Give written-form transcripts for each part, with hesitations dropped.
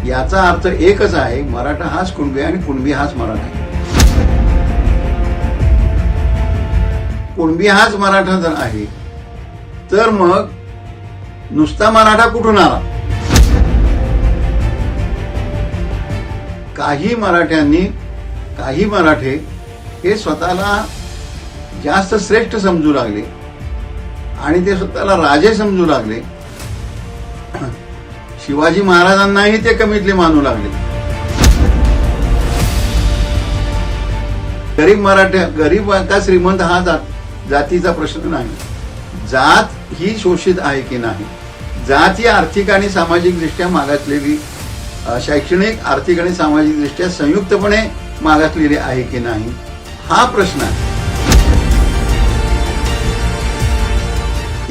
याचा अर्थ एकच आहे, मराठा हाच कुणबी आणि कुणबी हाच मराठा आहे. कुणबी हाच मराठा जर आहे तर मग नुसता मराठा कुठून आला? काही मराठे हे स्वतःला जास्त श्रेष्ठ समजू लागले आणि ते स्वतःला राजे समजू लागले. शिवाजी महाराजांनाही ते कमीतले मानू लागले. गरीब का श्रीमंत हा जातीचा प्रश्न नाही. जात ही शोषित आहे की नाही, जात ही आर्थिक आणि सामाजिक दृष्ट्या मागासलेली, शैक्षणिक, आर्थिक आणि सामाजिक दृष्ट्या संयुक्तपणे मागासलेली आहे की नाही, हा प्रश्न आहे.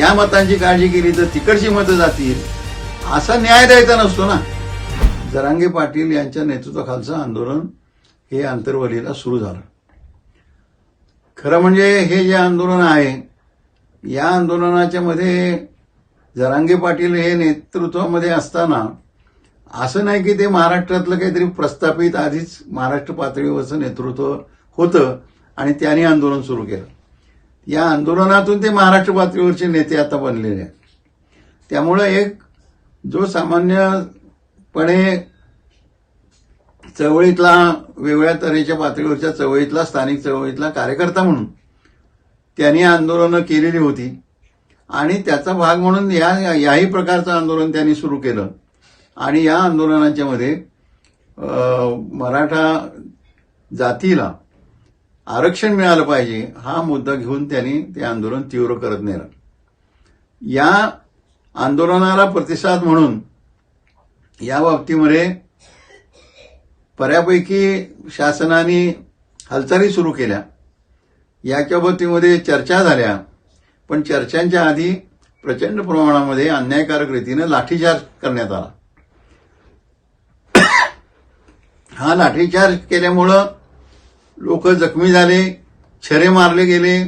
या मतांची काळजी केली तर तिकडची मतं जातील असा न्याय द्यायचा नसतो ना. जरांगे पाटील यांच्या नेतृत्वाखालचं आंदोलन हे आंतरवलीला सुरू झालं. खरं म्हणजे हे जे आंदोलन आहे, या आंदोलनाच्या मध्ये जरांगे पाटील हे नेतृत्वामध्ये असताना असं नाही की ते महाराष्ट्रातलं काहीतरी प्रस्थापित आधीच महाराष्ट्र पातळीवरचं नेतृत्व होतं आणि त्यांनी आंदोलन सुरू केलं. या आंदोलनातून ते महाराष्ट्र पातळीवरचे नेते आता बनलेले आहेत. त्यामुळे एक जो सामान्यपणे चळवळीतला, वेगळ्या तऱ्हेच्या पातळीवरच्या चळवळीतला, स्थानिक चळवळीतला कार्यकर्ता म्हणून त्यांनी आंदोलनं केलेली होती आणि त्याचा भाग म्हणून याही प्रकारचं आंदोलन त्यांनी सुरू केलं आणि या आंदोलनाच्या मध्ये मराठा जातीला आरक्षण मिळालं पाहिजे हा मुद्दा घेऊन त्यांनी ते आंदोलन तीव्र करत नेलं. या आंदोलनाला प्रतिसाद म्हणून या बाबतीमध्ये बऱ्यापैकी शासनाने हालचाली सुरू केल्या. याच्या बाबतीमध्ये चर्चा झाल्या, पण चर्चांच्या आधी प्रचंड प्रमाणामध्ये अन्यायकारक रीतीनं लाठीचार्ज करण्यात आला. हा लाठीचार्ज केल्यामुळं लोक जखमी झाले, छरे मारले गेले,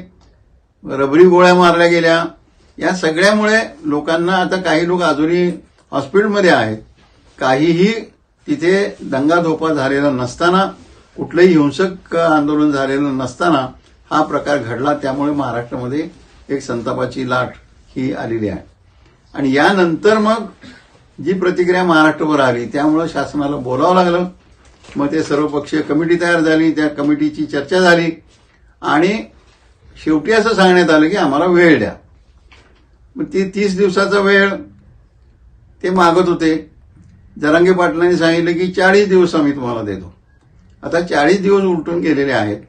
रबरी गोळ्या मारल्या गेल्या. या सगळ्यामुळे लोकांना, आता काही लोक अजूनही हॉस्पिटलमध्ये आहेत, काहीही तिथे दंगाधोपा झालेला नसताना, कुठलंही हिंसक आंदोलन झालेलं नसताना हा प्रकार घडला. त्यामुळे महाराष्ट्रामध्ये एक संतापाची लाट ही आलेली आहे. आणि यानंतर मग जी प्रतिक्रिया महाराष्ट्रावर आली त्यामुळे शासनाला बोलावं लागलं. मग ते सर्वपक्षीय कमिटी तयार झाली, त्या कमिटीची चर्चा झाली आणि शेवटी असं सांगण्यात आलं की आम्हाला वेळ द्या. मग ती 30 दिवसाचा वेळ ते मागत होते. जरांगे पाटलांनी सांगितलं की 40 दिवस आम्ही तुम्हाला देतो. आता 40 दिवस उलटून गेलेले आहेत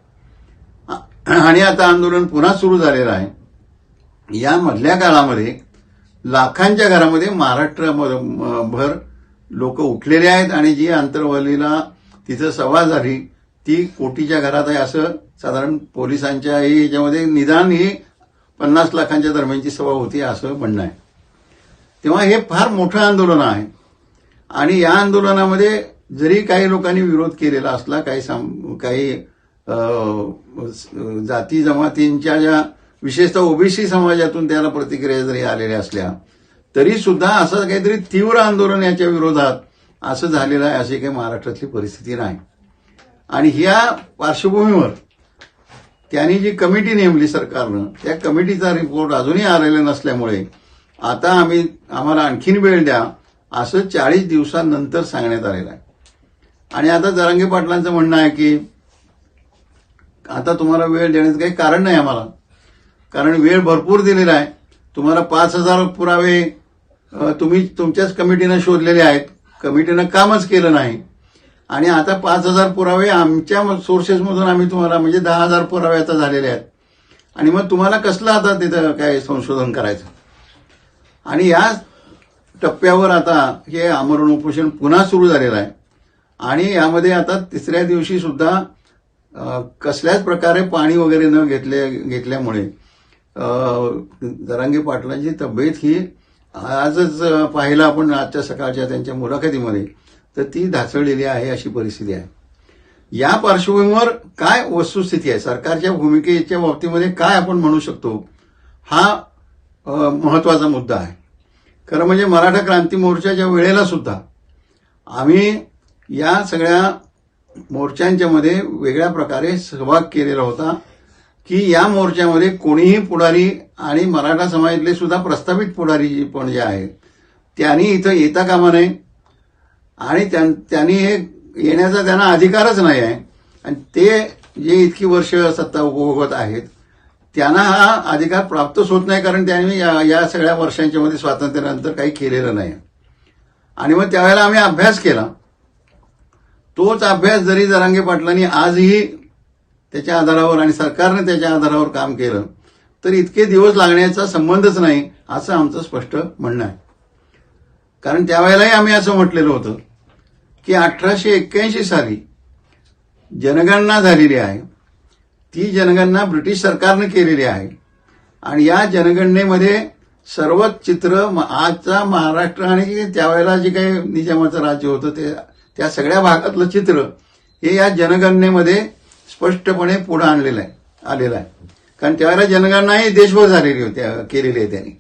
आणि आता आंदोलन पुन्हा सुरू झालेलं आहे. या मधल्या काळामध्ये लाखांच्या घरामध्ये महाराष्ट्रभर लोक उठलेले आहेत आणि जी आंतरवलीला तिथं सभा झाली ती कोटीच्या घरात आहे असं साधारण पोलिसांच्या ह्याच्यामध्ये निदान ही 50 लाखांच्या दरम्यानची सभा होती असं म्हणणं आहे. तेव्हा हे फार मोठं आंदोलन आहे आणि या आंदोलनामध्ये जरी काही लोकांनी विरोध केलेला असला, काही जाती जमातींच्या ज्या विशेषतः ओबीसी समाजातून त्याला प्रतिक्रिया जरी आलेल्या असल्या तरी सुद्धा असं काहीतरी तीव्र आंदोलन याच्या विरोधात असं झालेलं आहे अशी काही महाराष्ट्रातली परिस्थिती नाही. आणि ह्या पार्श्वभूमीवर त्यांनी जी कमिटी नेमली सरकारनं, त्या कमिटीचा रिपोर्ट अजूनही आलेला नसल्यामुळे आता आम्हाला आणखीन वेळ द्या असं 40 दिवसांनंतर सांगण्यात आलेलं आहे. आणि आता जरांगे पाटलांचं म्हणणं आहे की आता तुम्हाला वेळ देण्याचं काही कारण नाही आम्हाला, कारण वेळ भरपूर दिलेला आहे. तुम्हाला 5000 पुरावे तुम्ही तुमच्याच कमिटीनं शोधलेले आहेत, कमिटीनं कामच केलं नाही आणि आता 5000 पुरावे आमच्या सोर्सेसमधून आम्ही तुम्हाला, म्हणजे 10,000 पुरावे आता झालेले आहेत आणि मग तुम्हाला कसलं आता तिथं काय संशोधन करायचं. आणि या टप्प्यावर आता हे आमरण उपोषण पुन्हा सुरू झालेलं आहे आणि यामध्ये आता 3ऱ्या दिवशी सुद्धा कसल्याच प्रकारे पाणी वगैरे न घेतल्यामुळे जरांगे पाटलांची तब्येत ही आजच पाहिलं आपण आजच्या सकाळच्या त्यांच्या मुलाखतीमध्ये तर ती ढासळलेली आहे अशी परिस्थिती आहे. या पार्श्वभूमीवर काय वस्तुस्थिती आहे, सरकारच्या भूमिकेच्या बाबतीमध्ये काय आपण म्हणू शकतो, हा महत्वाचा मुद्दा आहे. खरं म्हणजे मराठा क्रांती मोर्चाच्या वेळेला सुद्धा आम्ही या सगळ्या मोर्चांच्या मध्ये वेगळ्या प्रकारे सहभाग केलेला होता की या मोर्चामध्ये कोणीही पुढारी आणि मराठा समाजातले सुद्धा प्रस्थापित पुढारी पण जे आहेत त्यांनी इथं येता कामा नये आणि त्यांनी हे येण्याचा त्यांना अधिकारच नाही आहे. आणि ते जे इतकी वर्ष सत्ता उपभोगत आहेत त्यांना हा अधिकार प्राप्तच होत नाही, कारण त्यांनी या सगळ्या वर्षांच्या मध्ये स्वातंत्र्यानंतर काही केलेलं नाही. आणि मग त्यावेळेला आम्ही अभ्यास केला. तोच अभ्यास जरी जरांगे पाटलांनी आजही त्याच्या आधारावर आणि सरकारने त्याच्या आधारावर काम केलं तर इतके दिवस लागण्याचा संबंधच नाही असं आमचं स्पष्ट म्हणणं आहे. कारण त्यावेळेलाही आम्ही असं म्हटलेलं होतं की 1881 साली जनगणना झालेली आहे. ती जनगणना ब्रिटिश सरकारने केलेली आहे आणि या जनगणनेमध्ये सर्वच चित्र आजचा महाराष्ट्र आणि त्यावेळेला जे काही निजामाचं राज्य होतं त्या सगळ्या भागातलं चित्र हे या जनगणनेमध्ये स्पष्टपणे पुढे आलेलं आहे. कारण त्यावेळेला जनगणना ही देशभर झालेली होती, केलेली आहे त्यांनी.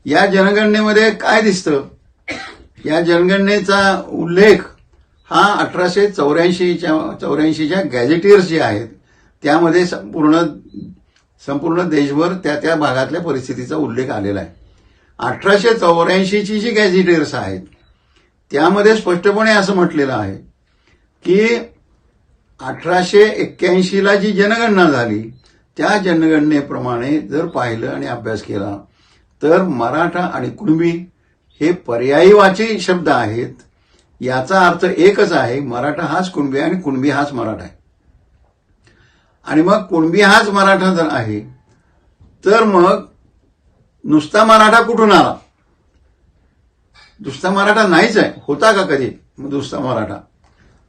या जनगणनेमध्ये काय दिसतं, या जनगणनेचा उल्लेख हा 1884च्या गॅझेटियर्स जे आहेत त्यामध्ये संपूर्ण देशभर त्या भागातल्या परिस्थितीचा उल्लेख आलेला आहे. 1884ची जी गॅझेटियर्स आहेत त्यामध्ये स्पष्टपणे असं म्हटलेलं आहे की 1881ला जी जनगणना झाली त्या जनगणनेप्रमाणे जर पाहिलं आणि अभ्यास केला तर मराठा आणि कुणबी हे पर्यायीवाची शब्द आहेत. याचा अर्थ एकच आहे, मराठा हाच कुणबी आणि कुणबी हाच मराठा आहे. आणि मग कुणबी हाच मराठा जर आहे तर मग नुसता मराठा कुठून आला? नुसता मराठा नाहीच आहे. होता का कधी नुसता मराठा?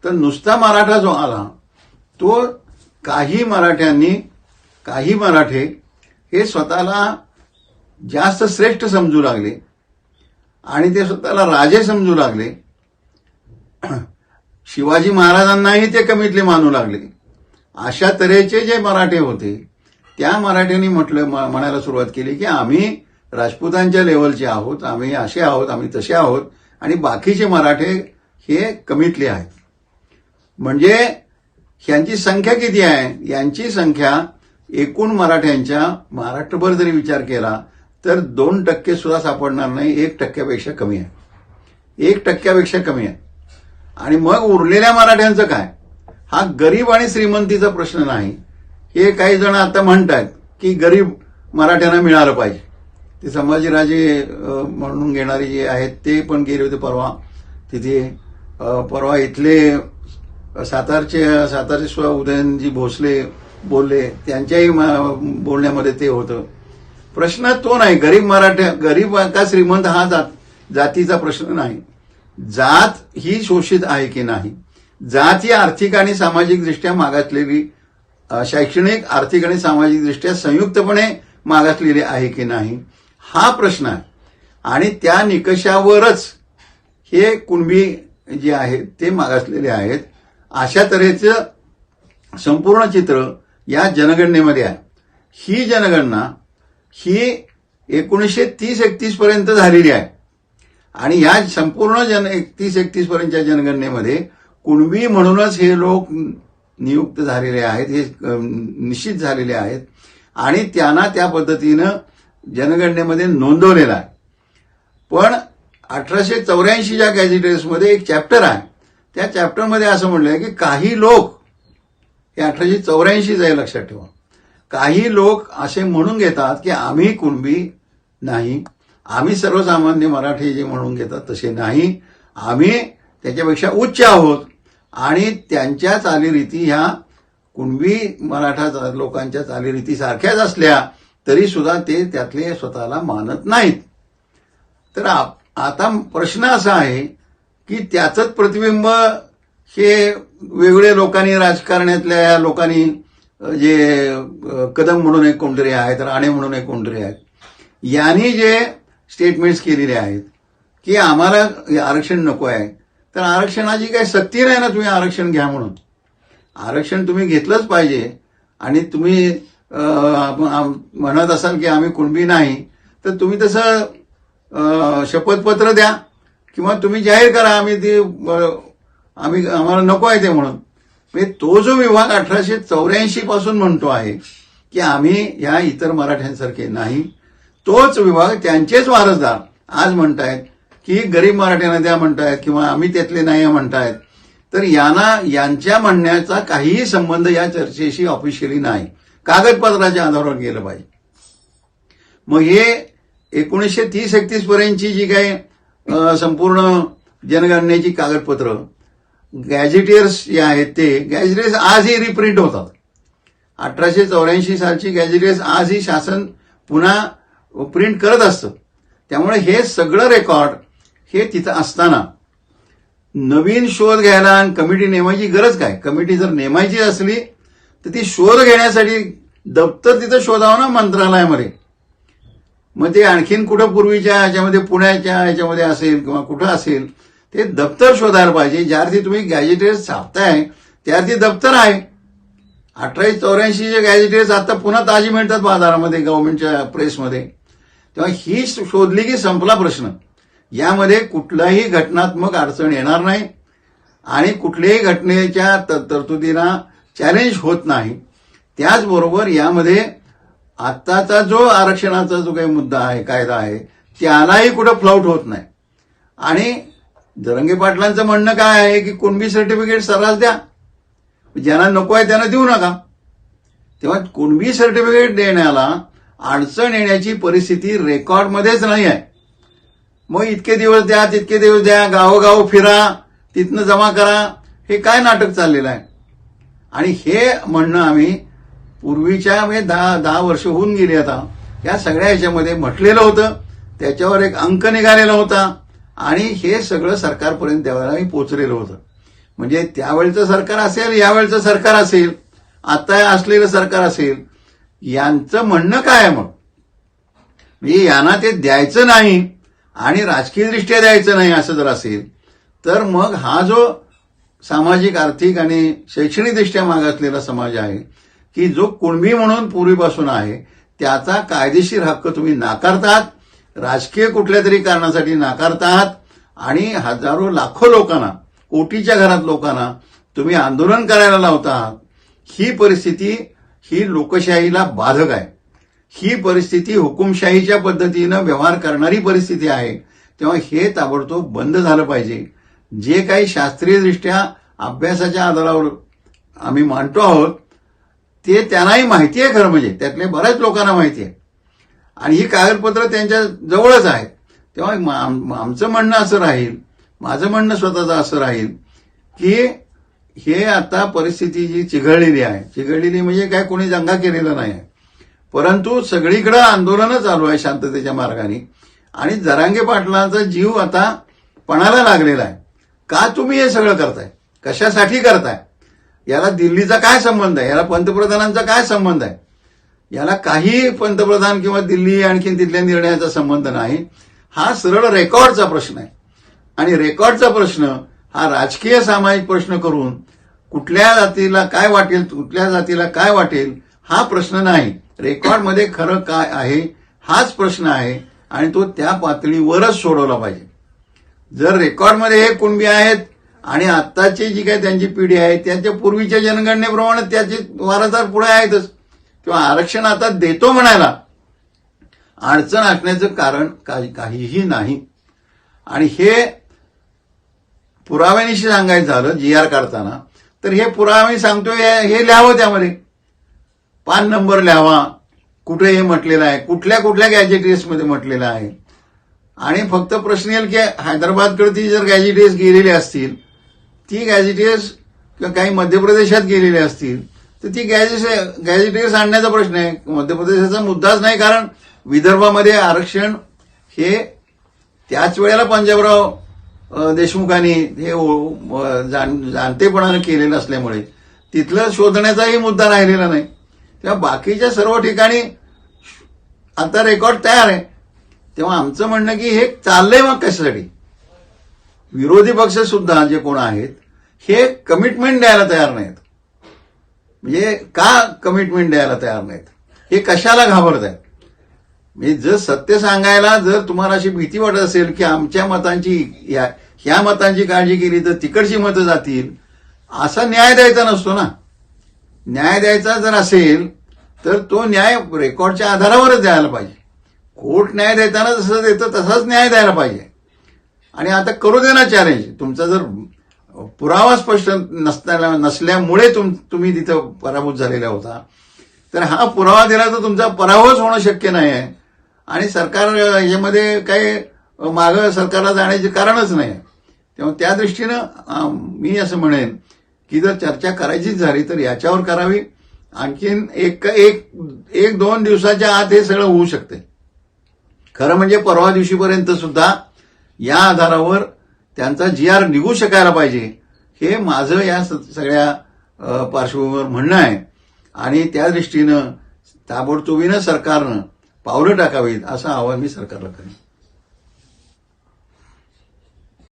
तर नुसता मराठा जो आला तो काही मराठे हे स्वतःला जास्त श्रेष्ठ समजू लागले आणि ते स्वतःला राजे समजू लागले. शिवाजी महाराजांनाही ते कमीतले मानू लागले. अशा तऱ्हेचे जे मराठे होते त्या मराठ्यांनी म्हणायला सुरुवात केली की आम्ही राजपूतांच्या लेवलचे आहोत, आम्ही असे आहोत, आम्ही तसे आहोत आणि बाकीचे मराठे हे कमीतले आहेत. म्हणजे ह्यांची संख्या किती आहे? यांची संख्या एकूण मराठ्यांच्या महाराष्ट्रभर जरी विचार केला तर 2% सुद्धा सापडणार नाही. 1% कमी आहे. 1% कमी आहे. आणि मग उरलेल्या मराठ्यांचं काय? हा गरीब आणि श्रीमंतीचा प्रश्न नाही. हे काही जण आता म्हणतात की गरीब मराठ्यांना मिळालं पाहिजे. ते संभाजीराजे म्हणून घेणारे जे आहेत ते पण गेले होते परवा तिथे. परवा इथले सातारचे सुद्धा उदयनजी भोसले बोलले, त्यांच्याही बोलण्यामध्ये ते होतं. प्रश्न तो नाही, गरीब का श्रीमंत हा जातीचा प्रश्न नाही. जात ही शोषित आहे की नाही, जात ही आर्थिक आणि सामाजिक दृष्ट्या मागासलेली, शैक्षणिक आर्थिक आणि सामाजिक दृष्ट्या संयुक्तपणे मागासलेली आहे की नाही हा प्रश्न आहे. आणि त्या निकषावरच हे कुणबी जे आहेत ते मागासलेले आहेत. अशा तऱ्हेचं संपूर्ण चित्र या जनगणनेमध्ये आहे. ही जनगणना ही 1930-31 पर्यंत झालेली आहे आणि या संपूर्ण 31-31 पर्यंतच्या जनगणनेमध्ये कुणबी म्हणूनच हे लोक नियुक्त झालेले आहेत, हे निश्चित झालेले आहेत आणि त्यांना त्या पद्धतीनं जनगणनेमध्ये नोंदवलेलं आहे. पण 1884च्या गॅझेटियर्समध्ये एक चॅप्टर आहे. त्या चॅप्टरमध्ये असं म्हटलंय की काही लोक, हे 1884 आहे लक्षात ठेवा, काही लोक असे म्हणून घेतात की आम्ही कुणबी नाही, आम्ही सर्वसामान्य मराठी जे म्हणून घेतात तसे नाही, आम्ही त्याच्यापेक्षा उच्च आहोत आणि त्यांच्या चालीरीती ह्या कुणबी मराठा लोकांच्या चालीरीती सारख्याच असल्या तरी सुद्धा ते त्यातले स्वतःला मानत नाहीत. तर आता प्रश्न असा आहे की त्याचंच प्रतिबिंब हे वेगवेगळ्या लोकांनी, राजकारणातल्या लोकांनी, जे कदम म्हणून एक कोणतरी आहेत, राणे म्हणून एक कोणतरी आहेत, यांनी जे स्टेटमेंट्स केलेले आहेत की आम्हाला आरक्षण नको आहे. तर आरक्षणाची काही सक्ती नाही ना, तुम्ही आरक्षण घ्या म्हणून. आरक्षण तुम्ही घेतलंच पाहिजे. आणि तुम्ही म्हणत असाल की आम्ही कुणबी नाही तर तुम्ही तसं शपथपत्र द्या किंवा तुम्ही जाहीर करा आम्हाला नको आहे ते म्हणून. म्हणजे तो जो विभाग 1884 पासून म्हणतो आहे की आम्ही या इतर मराठ्यांसारखे नाही, तोच विभाग त्यांचेच वारसदार आज म्हणतायत की गरीब मराठ्यांना द्या म्हणतायत किंवा आम्ही त्यातले नाही म्हणतायत. तर यांच्या म्हणण्याचा काहीही संबंध या चर्चेशी ऑफिशियली नाही, कागदपत्राच्या आधारावर गेलं पाहिजे. मग हे 1930-31 पर्यंतची जी काही संपूर्ण जनगणनेची कागदपत्र गॅझेटियर्स जे आहेत ते गॅझेटियर्स आजही रिप्रिंट होतात. 1884 सालची गॅझेटियर्स आजही शासन पुन्हा प्रिंट करत असतं. त्यामुळे हे सगळं रेकॉर्ड हे तिथं असताना नवीन शोध घ्यायला आणि कमिटी नेमायची गरज काय? कमिटी जर नेमायची असली तर ती शोध घेण्यासाठी दप्तर तिथं शोधावं ना मंत्रालयामध्ये. मग ते आणखीन कुठं पूर्वीच्या ह्याच्यामध्ये पुण्याच्या ह्याच्यामध्ये असेल किंवा कुठं असेल ते दप्तर शोधायला पाहिजे. ज्यार्थी तुम्ही गॅझेटियर्स छापताय त्यार्थी दप्तर आहे. 1884 गॅझेटियर्स आता पुन्हा ताजी मिळतात बाजारामध्ये गव्हर्नमेंटच्या प्रेसमध्ये. तेव्हा ही शोधली की संपला प्रश्न. यामध्ये कुठलाही घटनात्मक अडचण येणार नाही आणि कुठल्याही घटनेच्या तरतुदींना चॅलेंज होत नाही. त्याचबरोबर यामध्ये आत्ताचा जो आरक्षणाचा जो काही मुद्दा आहे, कायदा आहे, त्यालाही कुठं फ्लाउट होत नाही. आणि जरांगे पाटलांचं म्हणणं काय आहे की कुणबी सर्टिफिकेट सर्रास द्या, ज्यांना नको आहे त्यांना देऊ नका. तेव्हा कुणबी सर्टिफिकेट देण्याला अडचण येण्याची परिस्थिती रेकॉर्डमध्येच नाही आहे. मग इतके दिवस द्या, तितके दिवस द्या, गावोगाव फिरा, तिथनं जमा करा, हे काय नाटक चाललेलं आहे. आणि हे म्हणणं आम्ही पूर्वीच्या 10 वर्ष होऊन गेली आता या सगळ्या ह्याच्यामध्ये म्हटलेलं होतं. त्याच्यावर एक अंक निघालेला होता आणि हे सगळं सरकारपर्यंत त्यावेळेला पोचलेलं होतं. म्हणजे त्यावेळचं सरकार असेल, यावेळचं सरकार असेल, आता असलेलं सरकार असेल, यांचं म्हणणं काय आहे मग? म्हणजे यांना ते द्यायचं नाही आणि राजकीयदृष्ट्या द्यायचं नाही असं जर असेल तर मग हा जो सामाजिक, आर्थिक आणि शैक्षणिकदृष्ट्या मागासलेला समाज आहे की जो कुणबी म्हणून पूर्वीपासून आहे त्याचा कायदेशीर हक्क तुम्ही नाकारतात, राजकीय कुठल्या तरी कारणासाठी नाकारतात आणि हजारो लाखो लोकांना, कोटीच्या घरात लोकांना तुम्ही आंदोलन करायला लावता. ही परिस्थिती ही लोकशाहीला बाधक आहे. ही परिस्थिती हुकुमशाहीच्या पद्धतीनं व्यवहार करणारी परिस्थिती आहे. तेव्हा हे ताबडतोब बंद झालं पाहिजे. जे काही शास्त्रीयदृष्ट्या अभ्यासाच्या आधारावर आम्ही मांडतो आहोत ते त्यांनाही माहिती आहे. खरं म्हणजे त्यातल्या बऱ्याच लोकांना माहिती आहे आणि ही कागदपत्र त्यांच्या जवळच आहेत. तेव्हा आमचं म्हणणं असं राहील, माझं म्हणणं स्वतःचं असं राहील की हे आता परिस्थिती जी चिघळलेली म्हणजे काय कोणी दंगा केलेला नाही आहे, परंतु सगळीकडे आंदोलनं चालू आहे शांततेच्या मार्गाने आणि जरांगे पाटलांचा जीव आता पणाला लागलेला आहे. का तुम्ही हे सगळं करताय? कशासाठी करताय? याला दिल्लीचा काय संबंध आहे? याला पंतप्रधानांचा काय संबंध आहे? याला काही पंतप्रधान किंवा दिल्ली आणखीन तिथल्या निर्णयाचा संबंध नाही. हा सरळ रेकॉर्डचा प्रश्न आहे आणि रेकॉर्डचा प्रश्न हा राजकीय सामाजिक प्रश्न करून कुठल्या जातीला काय वाटेल, कुठल्या जातीला काय वाटेल हा प्रश्न नाही. रेकॉर्डमध्ये खरं काय आहे हाच प्रश्न आहे आणि तो त्या पातळीवरच सोडवला पाहिजे. जर रेकॉर्डमध्ये हे कुणबी आहेत आणि आत्ताची जी काही त्यांची पिढी आहे त्यांच्या पूर्वीच्या जनगणनेप्रमाणे त्याचे वारसदार पुढे आहेतच किंवा आरक्षण आता देतो म्हणायला अडचण असण्याचं कारण काहीही नाही. आणि हे पुराव्यानिशी सांगायचं झालं GR काढताना तर हे पुरावे सांगतोय हे लिहावं, त्यामध्ये पान नंबर लिहावा, कुठे हे म्हटलेलं आहे, कुठल्या कुठल्या गॅझेटियर्समध्ये म्हटलेलं आहे. आणि फक्त प्रश्न येईल की हैदराबादकडे ती जर गॅझेटियर्स गेलेली असतील, ती गॅझेटियर्स किंवा काही मध्य प्रदेशात गेलेली असतील तर ती गॅझेटियर्स आणण्याचा प्रश्न आहे. मध्य प्रदेशाचा मुद्दाच नाही, कारण विदर्भामध्ये आरक्षण हे त्याच वेळेला पंजाबराव देशमुखांनी हे जाणतेपणानं केलेलं असल्यामुळे तिथलं शोधण्याचाही मुद्दा राहिलेला नाही. तेव्हा बाकीच्या सर्व ठिकाणी आता रेकॉर्ड तयार आहे. तेव्हा आमचं म्हणणं की हे चाललंय मग कशासाठी? विरोधी पक्ष सुद्धा जे कोण आहेत हे कमिटमेंट द्यायला तयार नाहीत. म्हणजे का कमिटमेंट द्यायला तयार नाहीत? हे कशाला घाबरत आहेत? म्हणजे जर सत्य सांगायला जर तुम्हाला अशी भीती वाटत असेल की आमच्या मतांची ह्या मतांची काळजी केली तर तिकडची मतं जातील, असा न्याय द्यायचा नसतो ना. न्याय द्यायचा जर असेल तर तो न्याय रेकॉर्डच्या आधारावरच द्यायला पाहिजे. कोर्ट न्याय देताना जसं देतं तसाच न्याय द्यायला पाहिजे. आणि आता करू दे ना चॅलेंज. तुमचा जर पुरावा स्पष्ट नसल्यामुळे तुम्ही तिथं पराभूत झालेला होता, तर हा पुरावा दिला तर तुमचा पराभवच होणं शक्य नाही आहे. आणि सरकार यामध्ये काही मागं सरकारला जाण्याचे कारणच नाही. तेव्हा त्या दृष्टीनं मी असं म्हणेन की जर चर्चा करायचीच झाली तर याच्यावर करावी. आणखीन एक दोन दिवसाच्या आत हे सगळं होऊ शकते. खरं म्हणजे परवा दिवशीपर्यंत सुद्धा या आधारावर त्यांचा GR निघू शकायला पाहिजे, हे माझं या सगळ्या पार्श्वभूमीवर म्हणणं आहे. आणि त्या दृष्टीनं ताबडतोबीनं सरकारनं पावलं टाकावीत असं आवाहन मी सरकारला करेन.